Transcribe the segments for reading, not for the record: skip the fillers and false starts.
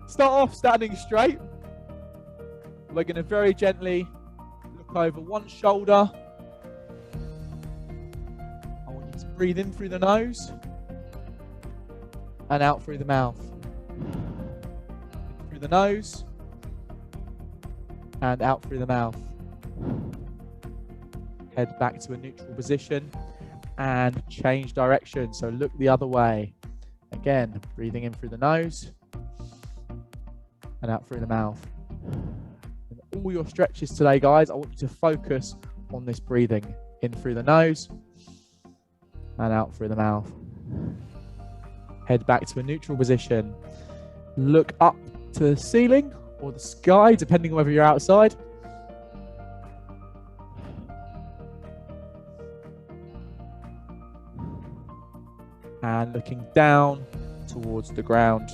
Start off standing straight. We're going to very gently look over one shoulder. I want you to breathe in through the nose and out through the mouth. In through the nose and out through the mouth. Head back to a neutral position and change direction. So look the other way. Again, breathing in through the nose and out through the mouth. And all your stretches today, guys, I want you to focus on this breathing in through the nose and out through the mouth. Head back to a neutral position. Look up to the ceiling or the sky, depending on whether you're outside. And looking down towards the ground.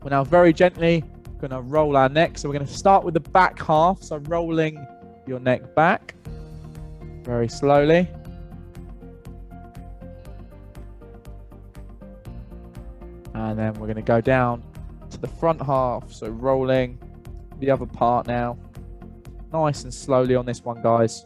We're now very gently going to roll our neck. So we're going to start with the back half. So rolling your neck back very slowly. And then we're going to go down to the front half. So rolling the other part now. Nice and slowly on this one, guys.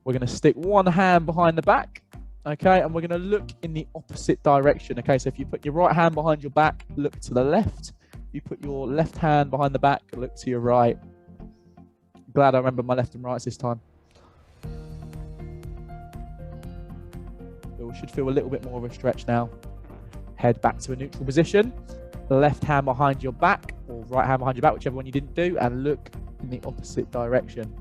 We're going to stick one hand behind the back, okay? And we're going to look in the opposite direction, okay? So if you put your right hand behind your back, look to the left. You put your left hand behind the back, look to your right. Glad I remember my left and rights this time. We should feel a little bit more of a stretch now. Head back to a neutral position. Left hand behind your back or right hand behind your back, whichever one you didn't do, and look in the opposite direction.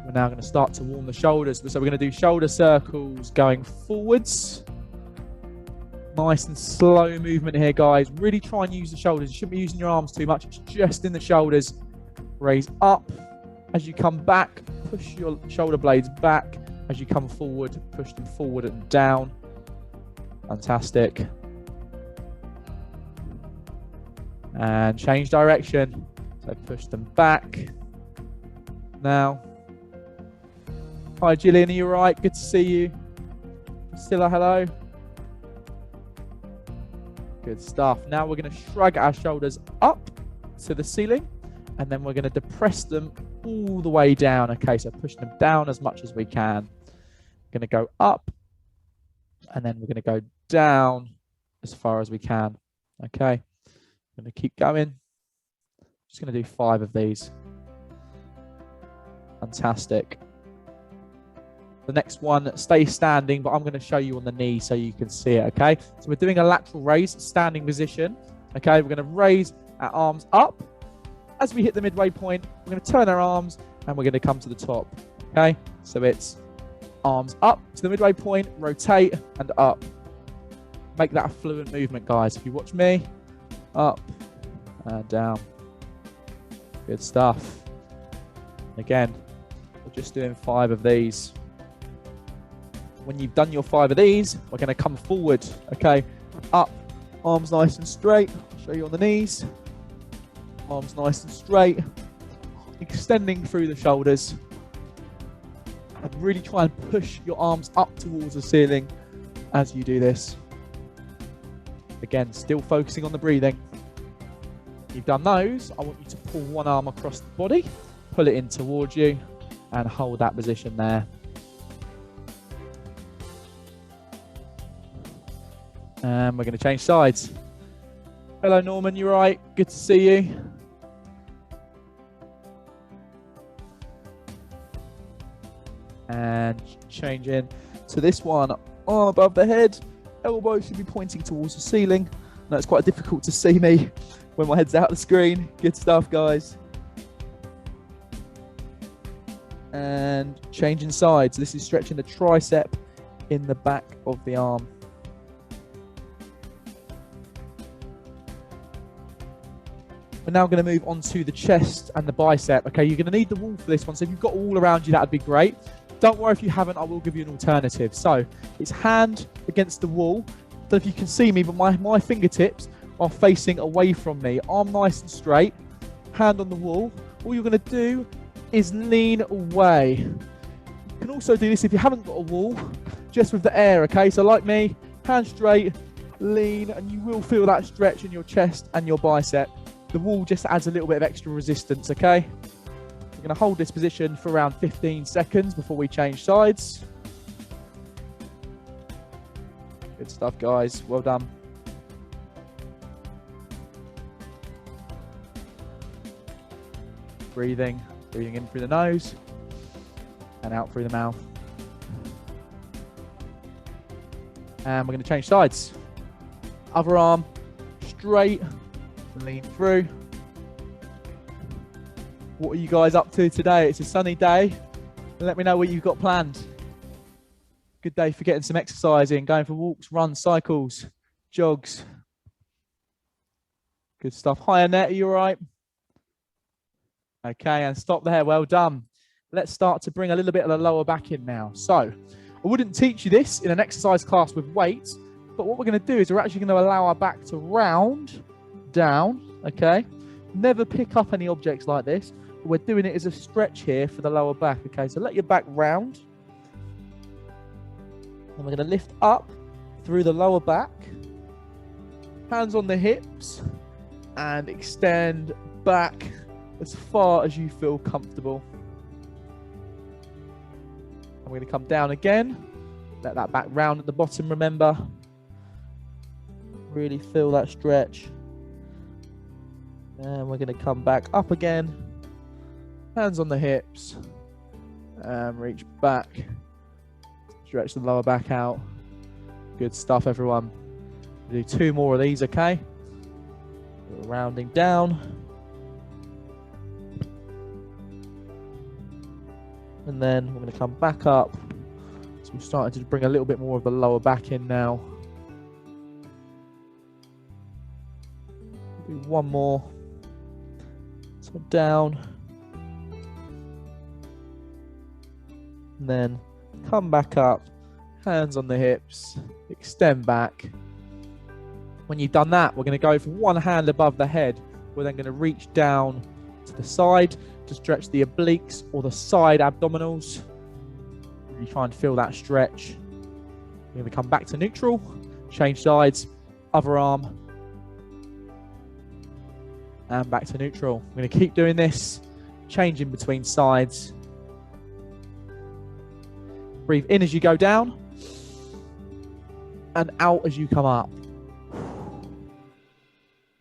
We're now going to start to warm the shoulders. So we're going to do shoulder circles going forwards. Nice and slow movement here, guys. Really try and use the shoulders. You shouldn't be using your arms too much. It's just in the shoulders. Raise up. As you come back, push your shoulder blades back. As you come forward, push them forward and down. Fantastic. And change direction. So push them back. Now. Hi, Gillian, are you all right? Good to see you. Priscilla, hello. Good stuff. Now we're going to shrug our shoulders up to the ceiling. And then we're going to depress them all the way down. Okay, so push them down as much as we can. We're going to go up. And then we're going to go down as far as we can. Okay, I'm going to keep going. Just going to do 5 of these. Fantastic. The next one, stay standing, but I'm going to show you on the knee so you can see it, okay? So we're doing a lateral raise, standing position. Okay, we're going to raise our arms up. As we hit the midway point, we're going to turn our arms and we're going to come to the top. Okay, so it's arms up to the midway point, rotate and up. Make that a fluent movement, guys. If you watch me, up and down. Good stuff. Again, we're just doing 5 of these. When you've done your 5 of these, we're going to come forward. Okay, up, arms nice and straight. I'll show you on the knees. Arms nice and straight. Extending through the shoulders. And really try and push your arms up towards the ceiling as you do this. Again, still focusing on the breathing. You've done those. I want you to pull one arm across the body, pull it in towards you, and hold that position there. And we're going to change sides. Hello, Norman. You all right? Good to see you. And changing to this one, arm above the head, elbow should be pointing towards the ceiling. No, it's quite difficult to see me when my head's out of the screen. Good stuff, guys. And changing sides. This is stretching the tricep in the back of the arm. We're now going to move on to the chest and the bicep. Okay, you're going to need the wall for this one. So if you've got a wall around you, that'd be great. Don't worry if you haven't, I will give you an alternative. So it's hand against the wall. I don't know if you can see me, but my fingertips are facing away from me. Arm nice and straight, hand on the wall. All you're going to do is lean away. You can also do this if you haven't got a wall, just with the air, okay? So like me, hand straight, lean, and you will feel that stretch in your chest and your bicep. The wall just adds a little bit of extra resistance, okay? We're going to hold this position for around 15 seconds before we change sides. Good stuff, guys. Well done. Breathing in through the nose and out through the mouth. And we're going to change sides. Other arm straight, lean through. What are you guys up to today? It's a sunny day. Let me know what you've got planned. Good day for getting some exercise in, going for walks, runs, cycles, jogs. Good stuff. Hi, Annette, are you all right? Okay, and stop there. Well done. Let's start to bring a little bit of the lower back in now. So, I wouldn't teach you this in an exercise class with weights, but what we're going to do is we're actually going to allow our back to round down, okay? Never pick up any objects like this. We're doing it as a stretch here for the lower back, okay? So let your back round. And we're going to lift up through the lower back. Hands on the hips. And extend back as far as you feel comfortable. And we're going to come down again. Let that back round at the bottom, remember. Really feel that stretch. And we're going to come back up again. Hands on the hips. And reach back. Stretch the lower back out. Good stuff, everyone. We'll do 2 more of these, okay? We're rounding down. And then we're going to come back up. So we're starting to bring a little bit more of the lower back in now. Do 1 more. So down. And then come back up, hands on the hips, extend back. When you've done that, we're going to go for 1 hand above the head. We're then going to reach down to the side to stretch the obliques or the side abdominals. Really try and feel that stretch. We're going to come back to neutral, change sides, other arm, and back to neutral. We're going to keep doing this, changing between sides. Breathe in as you go down and out as you come up.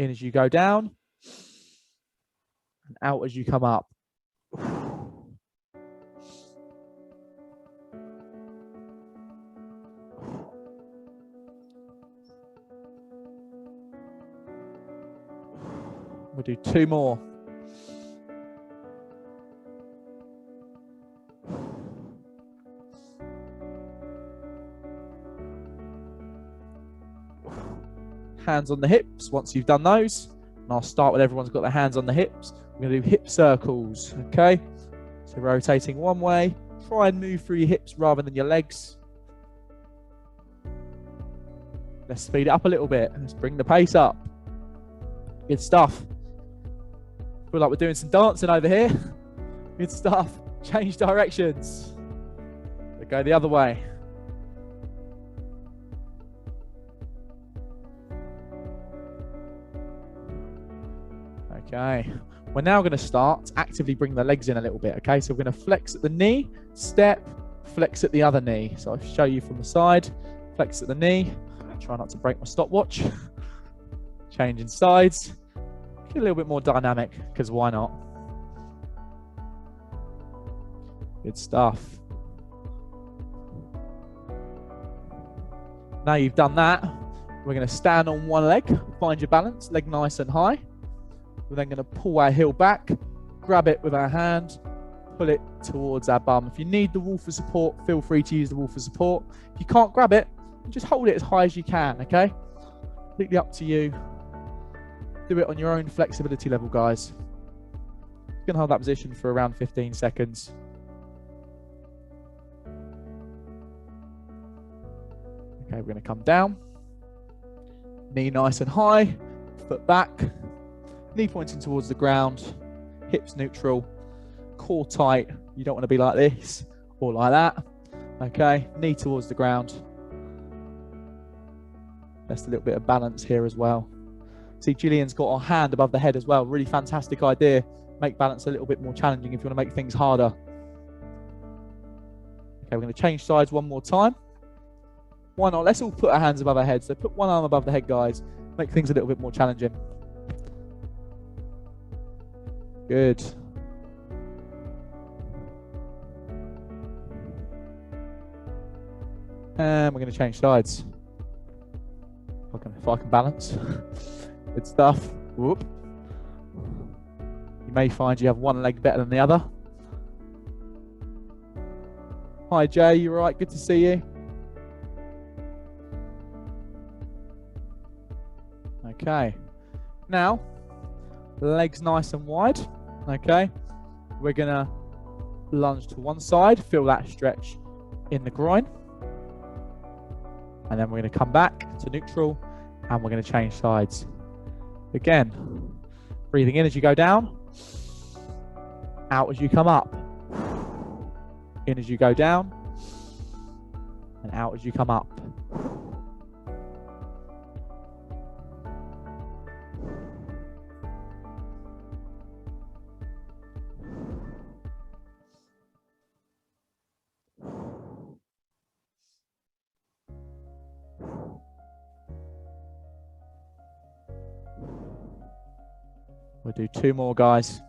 In as you go down and out as you come up. We'll do 2 more. Hands on the hips once you've done those. And I'll start with everyone's got their hands on the hips. We're going to do hip circles, okay? So rotating one way. Try and move through your hips rather than your legs. Let's speed it up a little bit. Let's bring the pace up. Good stuff. Feel like we're doing some dancing over here. Good stuff. Change directions. So go the other way. Okay, we're now going to start to actively bring the legs in a little bit, okay? So we're going to flex at the knee, step, flex at the other knee. So I'll show you from the side, flex at the knee, try not to break my stopwatch, changing sides, get a little bit more dynamic, because why not? Good stuff. Now you've done that, we're going to stand on one leg, find your balance, leg nice and high. We're then going to pull our heel back, grab it with our hand, pull it towards our bum. If you need the wall for support, feel free to use the wall for support. If you can't grab it, just hold it as high as you can, okay? Completely up to you. Do it on your own flexibility level, guys. You can hold that position for around 15 seconds. Okay, we're going to come down. Knee nice and high. Foot back, knee pointing towards the ground, hips neutral, core tight. You don't want to be like this or like that. Okay, knee towards the ground. Just a little bit of balance here as well. See, Gillian's got her hand above the head as well. Really fantastic idea. Make balance a little bit more challenging if you want to make things harder. Okay, we're going to change sides one more time. Why not? Let's all put our hands above our heads. So put one arm above the head, guys. Make things a little bit more challenging. Good. And we're going to change sides. If I can balance. Good stuff. Whoop. You may find you have one leg better than the other. Hi Jay, you all right? Good to see you. Okay. Now, legs nice and wide. Okay. We're gonna lunge to one side, feel that stretch in the groin. And then we're gonna come back to neutral and we're gonna change sides. Again, breathing in as you go down, out as you come up, in as you go down, and out as you come up. We'll do two more, guys.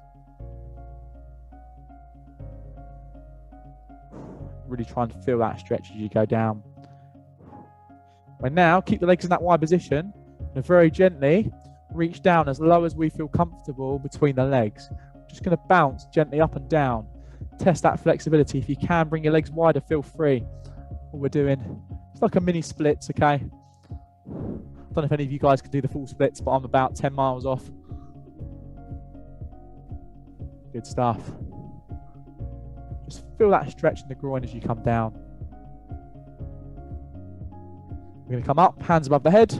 Really try and feel that stretch as you go down. And now, keep the legs in that wide position and very gently reach down as low as we feel comfortable between the legs. Just going to bounce gently up and down. Test that flexibility. If you can, bring your legs wider, feel free. What we're doing, it's like a mini splits, okay? I don't know if any of you guys can do the full splits, but I'm about 10 miles off. Good stuff. Just feel that stretch in the groin as you come down. We're going to come up, hands above the head.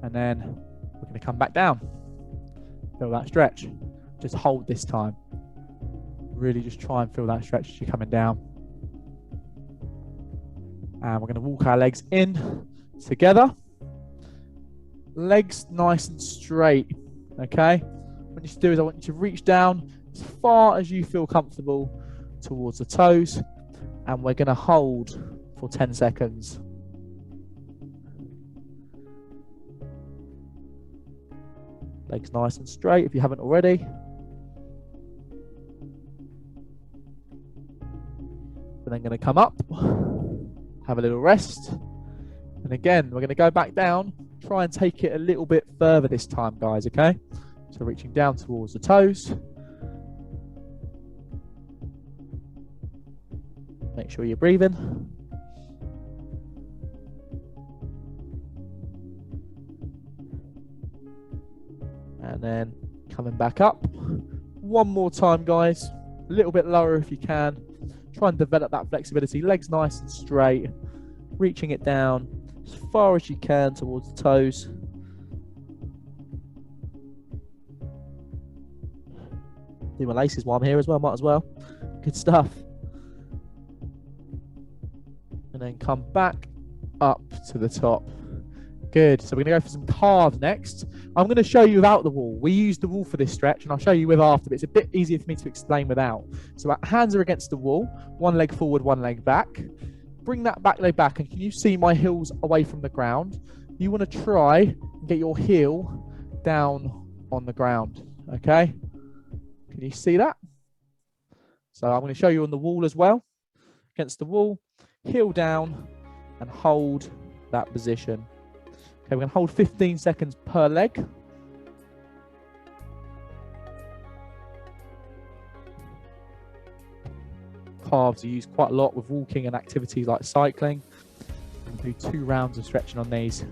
And then we're going to come back down. Feel that stretch. Just hold this time. Really just try and feel that stretch as you're coming down. And we're going to walk our legs in together. Legs nice and straight. Okay? What you should do is I want you to reach down as far as you feel comfortable towards the toes, and we're going to hold for 10 seconds. Legs nice and straight if you haven't already. We're then going to come up, have a little rest, and again we're going to go back down. Try and take it a little bit further this time, guys, okay? So reaching down towards the toes. Make sure you're breathing. And then coming back up. One more time, guys. A little bit lower if you can. Try and develop that flexibility. Legs nice and straight. Reaching it down as far as you can towards the toes. Do my laces while I'm here as well, might as well. Good stuff. And then come back up to the top. Good. So we're going to go for some calves next. I'm going to show you without the wall. We use the wall for this stretch, and I'll show you with after, but it's a bit easier for me to explain without. So our hands are against the wall. One leg forward, one leg back. Bring that back leg back, and can you see my heels away from the ground? You want to try and get your heel down on the ground, okay? Can you see that? So I'm going to show you on the wall as well. Against the wall, heel down, and hold that position. Okay, we're going to hold 15 seconds per leg. Calves are used quite a lot with walking and activities like cycling. We'll do 2 rounds of stretching on these.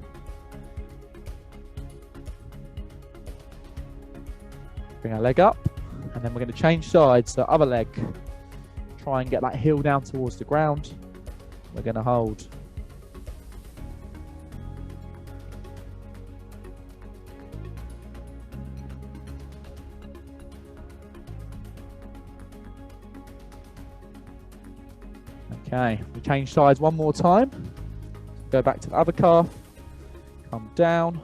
Bring our leg up, and then we're going to change sides. So other leg, try and get that heel down towards the ground. We're going to hold. Okay, we change sides one more time. Go back to the other calf. Come down.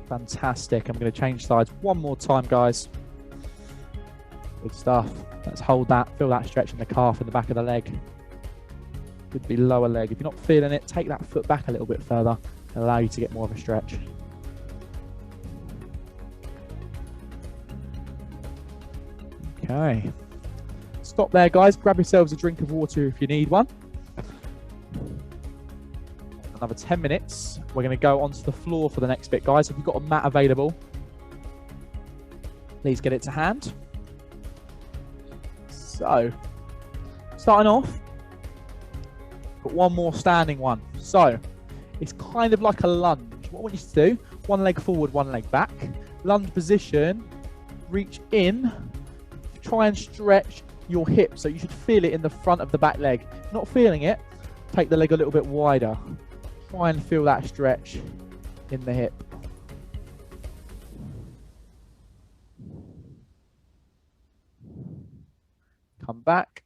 Fantastic. I'm going to change sides one more time, guys. Good stuff. Let's hold that. Feel that stretch in the calf and the back of the leg. Could be lower leg. If you're not feeling it, take that foot back a little bit further. Allow you to get more of a stretch. Okay. Stop there, guys. Grab yourselves a drink of water if you need one. Another 10 minutes. We're going to go onto the floor for the next bit, guys. If you've got a mat available, please get it to hand. So, starting off, got one more standing one. So, it's kind of like a lunge. What I want you to do, one leg forward, one leg back. Lunge position, reach in, try and stretch your hip. So you should feel it in the front of the back leg. If you're not feeling it, take the leg a little bit wider. Try and feel that stretch in the hip. Come back,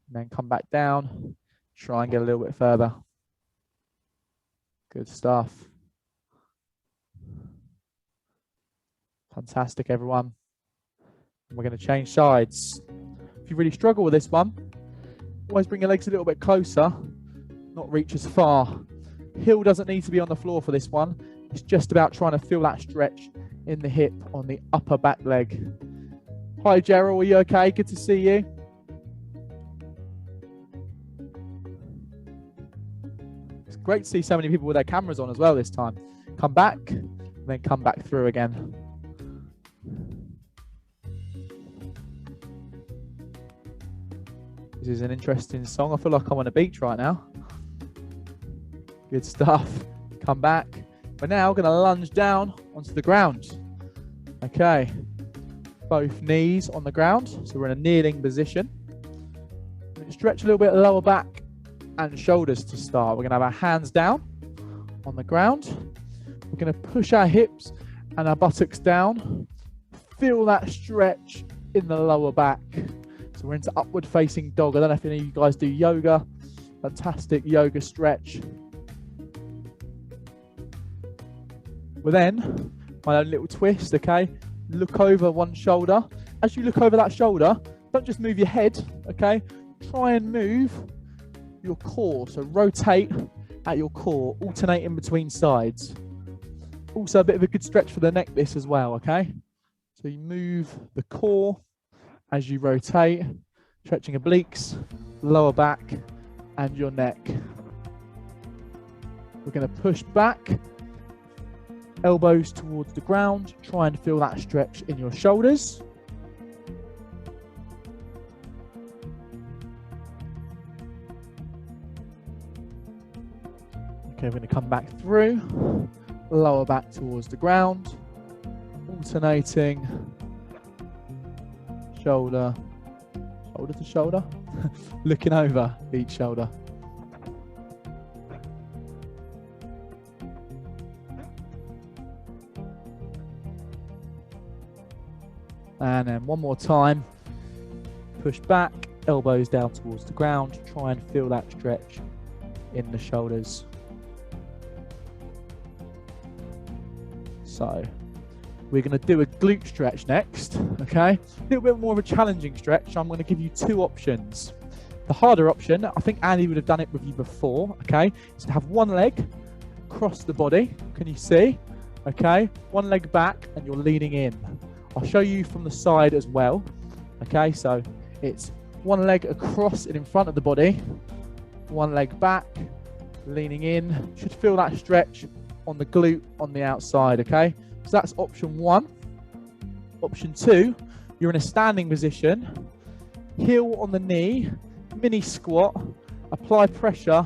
and then come back down. Try and get a little bit further. Good stuff. Fantastic, everyone. We're going to change sides. If you really struggle with this one, always bring your legs a little bit closer, not reach as far. Heel doesn't need to be on the floor for this one. It's just about trying to feel that stretch in the hip on the upper back leg. Hi, Gerald, are you okay? Good to see you. It's great to see so many people with their cameras on as well this time. Come back, and then come back through again. This is an interesting song. I feel like I'm on a beach right now. Good stuff. Come back. We're now going to lunge down onto the ground. Okay. Both knees on the ground. So we're in a kneeling position. We're going to stretch a little bit lower back and shoulders to start. We're going to have our hands down on the ground. We're going to push our hips and our buttocks down. Feel that stretch in the lower back. So we're into upward facing dog. I don't know if any of you guys do yoga. Fantastic yoga stretch. We're then, my own little twist, okay? Look over one shoulder. As you look over that shoulder, don't just move your head, okay? Try and move your core. So rotate at your core, alternate in between sides. Also a bit of a good stretch for the neck this as well, okay? So you move the core as you rotate, stretching obliques, lower back, and your neck. We're going to push back, elbows towards the ground. Try and feel that stretch in your shoulders. Okay, we're going to come back through, lower back towards the ground, alternating shoulder to shoulder, looking over each shoulder. And then one more time, push back, elbows down towards the ground, try and feel that stretch in the shoulders. So we're going to do a glute stretch next, okay? A little bit more of a challenging stretch. I'm going to give you two options. The harder option, I think Andy would have done it with you before, okay? Is to have one leg across the body. Can you see? Okay, one leg back and you're leaning in. I'll show you from the side as well. Okay, so it's one leg across and in front of the body, one leg back, leaning in. You should feel that stretch on the glute on the outside, okay? So that's option one. Option two, you're in a standing position, heel on the knee, mini squat, apply pressure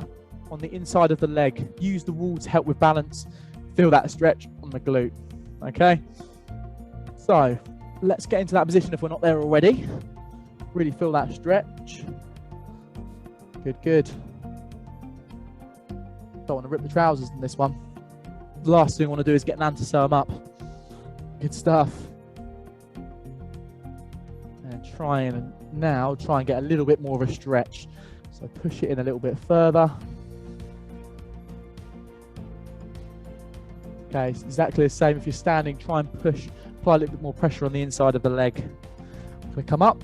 on the inside of the leg. Use the wall to help with balance. Feel that stretch on the glute, okay? So let's get into that position if we're not there already. Really feel that stretch. Good, good. Don't want to rip the trousers in this one. The last thing I want to do is get Nan to sew them up. Good stuff. And try and get a little bit more of a stretch. So push it in a little bit further. Okay, it's exactly the same. If you're standing, try and apply a little bit more pressure on the inside of the leg. I'm going to come up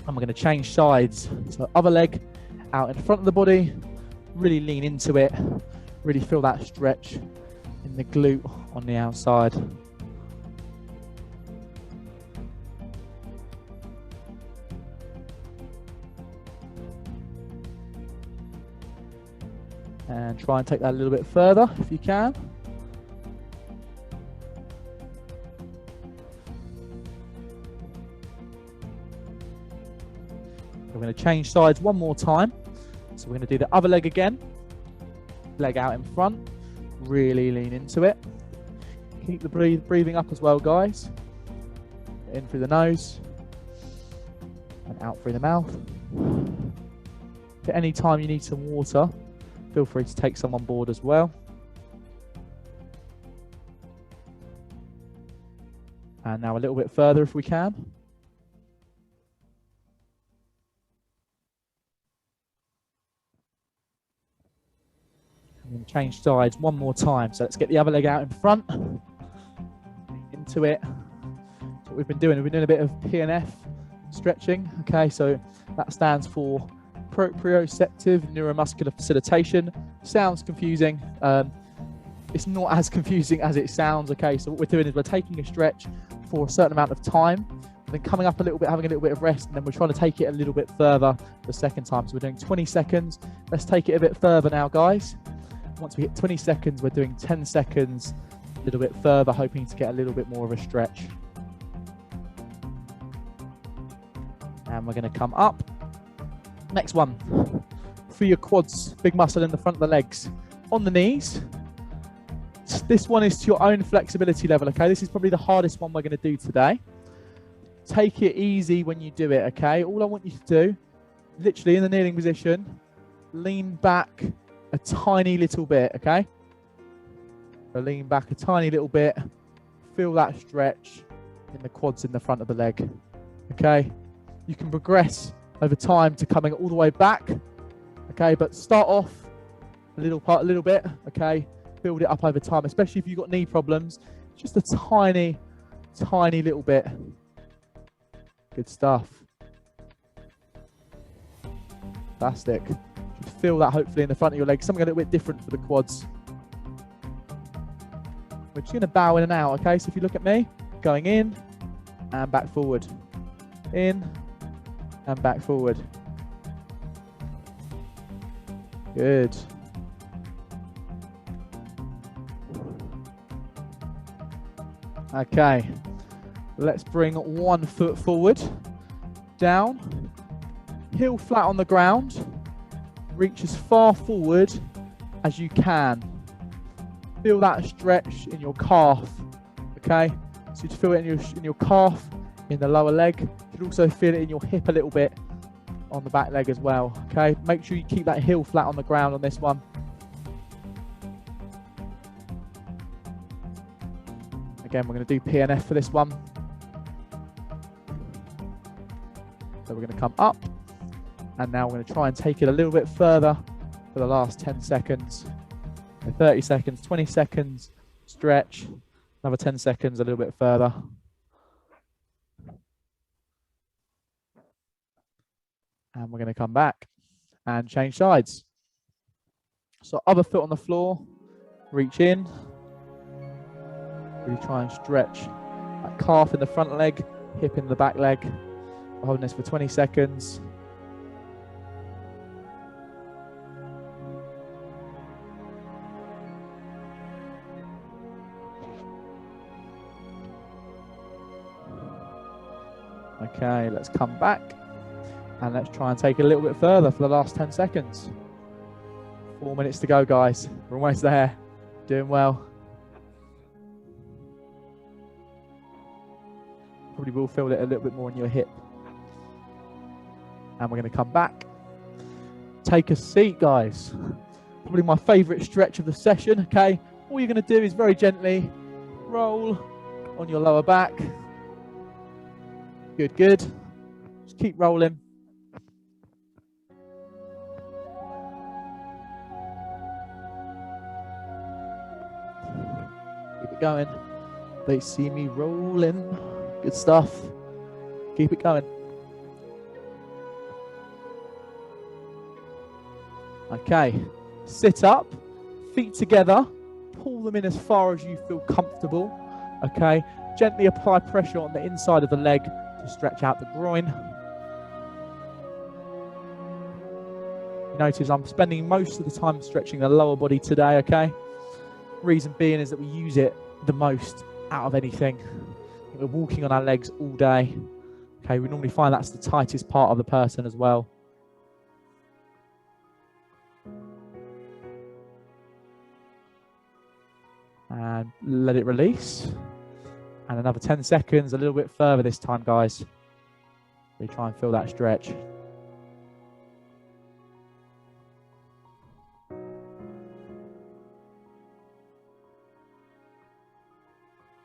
and we're going to change sides. So other leg out in front of the body, really lean into it, really feel that stretch in the glute on the outside. And try and take that a little bit further if you can. We're going to change sides one more time. So we're going to do the other leg again. Leg out in front. Really lean into it. Keep the breathing up as well, guys. In through the nose. And out through the mouth. At any time you need some water, feel free to take some on board as well. And now a little bit further if we can. I'm going to change sides one more time. So let's get the other leg out in front. Into it. That's what we've been doing. We've been doing a bit of PNF stretching. Okay, so that stands for proprioceptive neuromuscular facilitation. Sounds confusing. It's not as confusing as it sounds. Okay, so what we're doing is we're taking a stretch for a certain amount of time, and then coming up a little bit, having a little bit of rest, and then we're trying to take it a little bit further the second time. So we're doing 20 seconds. Let's take it a bit further now, guys. Once we hit 20 seconds, we're doing 10 seconds, a little bit further, hoping to get a little bit more of a stretch. And we're going to come up. Next one, for your quads, big muscle in the front of the legs. On the knees. This one is to your own flexibility level, okay? This is probably the hardest one we're going to do today. Take it easy when you do it, okay? All I want you to do, literally in the kneeling position, lean back a tiny little bit, okay? So lean back a tiny little bit. Feel that stretch in the quads in the front of the leg, okay? You can progress over time to coming all the way back, okay? But start off a little bit, okay? Build it up over time, especially if you've got knee problems. Just a tiny little bit. Good stuff. Fantastic. You should feel that hopefully in the front of your legs. Something a little bit different for the quads. We're just going to bow in and out, okay? So if you look at me, going in and back forward. In and back forward. Good. Okay, let's bring one foot forward, down, heel flat on the ground, reach as far forward as you can. Feel that stretch in your calf, okay? So you feel it in your calf, in the lower leg. You should also feel it in your hip a little bit on the back leg as well, okay? Make sure you keep that heel flat on the ground on this one. Again, we're going to do PNF for this one. So we're going to come up, and now we're going to try and take it a little bit further for the last 10 seconds. So 30 seconds, 20 seconds, stretch, another 10 seconds, a little bit further. And we're going to come back and change sides. So other foot on the floor, reach in. Really try and stretch that calf in the front leg, hip in the back leg. We're holding this for 20 seconds. Okay, let's come back and let's try and take it a little bit further for the last 10 seconds. 4 minutes to go, guys. We're almost there. Doing well. Probably will feel it a little bit more in your hip. And we're going to come back. Take a seat, guys. Probably my favorite stretch of the session, okay? All you're going to do is very gently roll on your lower back. Good, good. Just keep rolling. Keep it going. They see me rolling. Good stuff. Keep it going. Okay, sit up, feet together, pull them in as far as you feel comfortable. Okay, gently apply pressure on the inside of the leg to stretch out the groin. You notice I'm spending most of the time stretching the lower body today, okay? Reason being is that we use it the most out of anything. We're walking on our legs all day. Okay, we normally find that's the tightest part of the person as well. And let it release. And another 10 seconds, a little bit further this time, guys. We try and feel that stretch.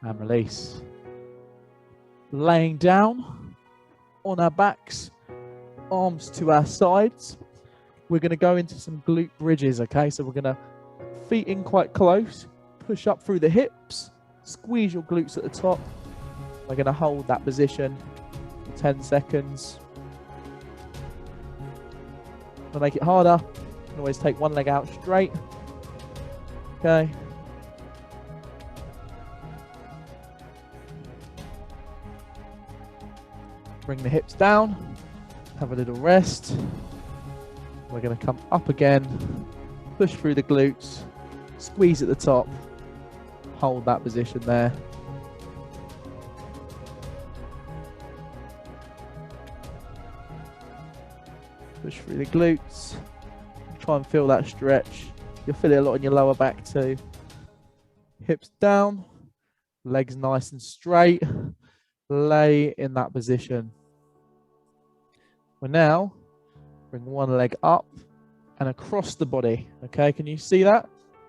And release. Laying down on our backs, arms to our sides. We're going to go into some glute bridges, okay? So we're going to feet in quite close, push up through the hips, squeeze your glutes at the top. We're going to hold that position for 10 seconds. To make it harder, you can always take one leg out straight. Okay. Bring the hips down, have a little rest. We're going to come up again, push through the glutes, squeeze at the top, hold that position there. Push through the glutes, try and feel that stretch. You'll feel it a lot in your lower back too. Hips down, legs nice and straight, lay in that position. We're now bring one leg up and across the body. Okay, can you see that?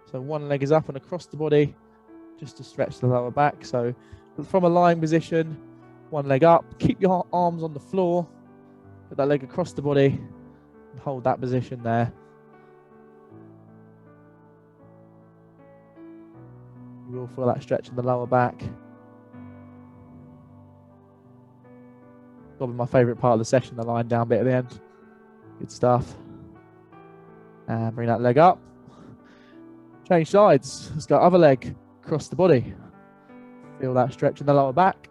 So one leg is up and across the body just to stretch the lower back. So from a lying position, one leg up, keep your arms on the floor, put that leg across the body and hold that position there. You will feel that stretch in the lower back. Probably my favourite part of the session, the lying down bit at the end. Good stuff. And bring that leg up. Change sides. Let's go other leg across the body. Feel that stretch in the lower back.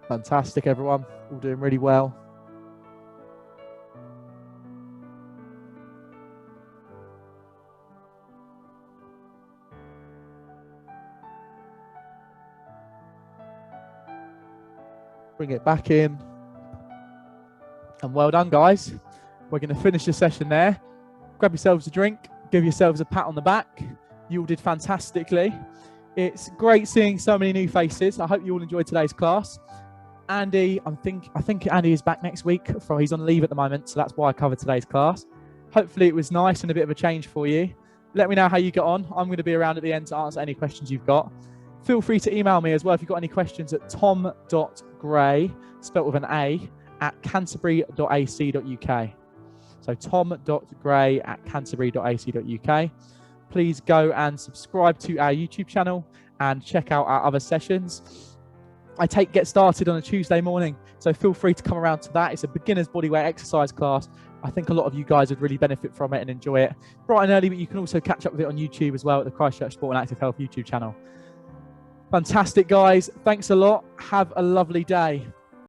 Fantastic, everyone. All doing really well. Bring it back in. And well done, guys. We're going to finish the session there. Grab yourselves a drink. Give yourselves a pat on the back. You all did fantastically. It's great seeing so many new faces. I hope you all enjoyed today's class. Andy, I think Andy is back next week. He's on leave at the moment, so that's why I covered today's class. Hopefully it was nice and a bit of a change for you. Let me know how you got on. I'm going to be around at the end to answer any questions you've got. Feel free to email me as well if you've got any questions at tom.gray, spelt with an A, at canterbury.ac.uk. So tom.gray@canterbury.ac.uk. Please go and subscribe to our YouTube channel and check out our other sessions. I get started on a Tuesday morning, so feel free to come around to that. It's a beginner's bodyweight exercise class. I think a lot of you guys would really benefit from it and enjoy it. Bright and early, but you can also catch up with it on YouTube as well at the Christchurch Sport and Active Health YouTube channel. Fantastic, guys. Thanks a lot. Have a lovely day.